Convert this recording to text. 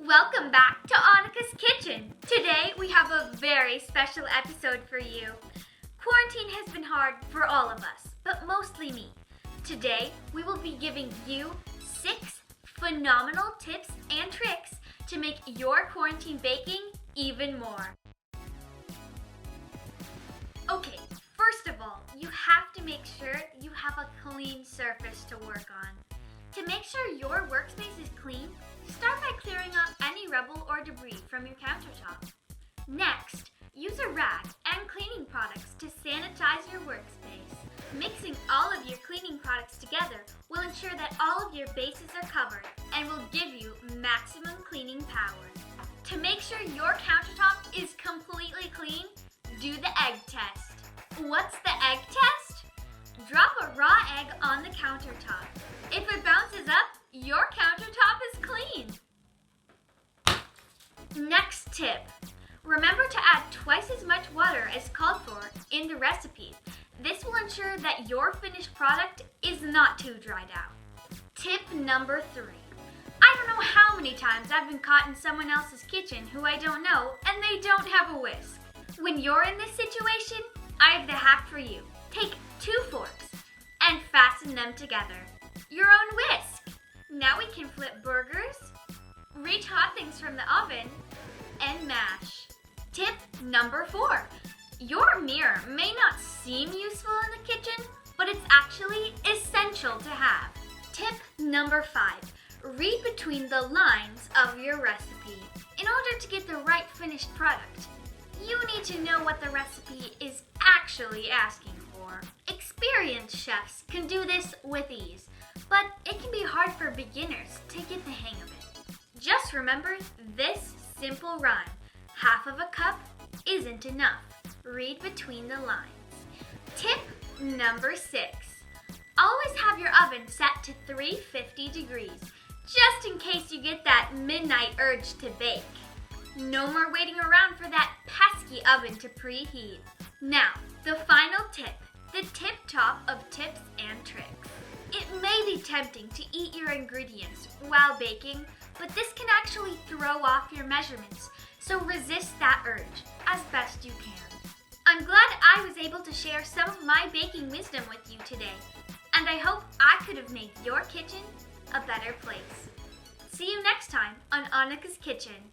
Welcome back to Annika's Kitchen. Today we have a very special episode for you. Quarantine has been hard for all of us, but mostly me. Today we will be giving you 6 phenomenal tips and tricks to make your quarantine baking even more. Okay, first of all, you have to make sure you have a clean surface to work on. To make sure your workspace is clean, start by clearing up any rubble or debris from your countertop. Next, use a rag and cleaning products to sanitize your workspace. Mixing all of your cleaning products together will ensure that all of your bases are covered and will give you maximum cleaning power. To make sure your countertop is completely clean, do the egg test. What's the egg test? Drop a raw egg on the countertop. If it bounces up, your countertop is clean. Next tip. Remember to add twice as much water as called for in the recipe. This will ensure that your finished product is not too dried out. Tip number 3. I don't know how many times I've been caught in someone else's kitchen who I don't know and they don't have a whisk. When you're in this situation, I have the hack for you. Take 2 forks and fasten them together. Your own whisk. Now we can flip burgers, reach hot things from the oven, and mash. Tip number 4. Your mirror may not seem useful in the kitchen, but it's actually essential to have. Tip number 5. Read between the lines of your recipe. In order to get the right finished product, you need to know what the recipe is actually asking for. Experienced chefs can do this with ease, but it can be hard for beginners to get the hang of it. Just remember this simple rhyme. Half of a cup isn't enough. Read between the lines. Tip number 6. Always have your oven set to 350 degrees, just in case you get that midnight urge to bake. No more waiting around for that pesky oven to preheat. Now, the final tip, the tip top of tips and tricks. It may be tempting to eat your ingredients while baking, but this can actually throw off your measurements, so resist that urge as best you can. I'm glad I was able to share some of my baking wisdom with you today, and I hope I could have made your kitchen a better place. See you next time on Annika's Kitchen.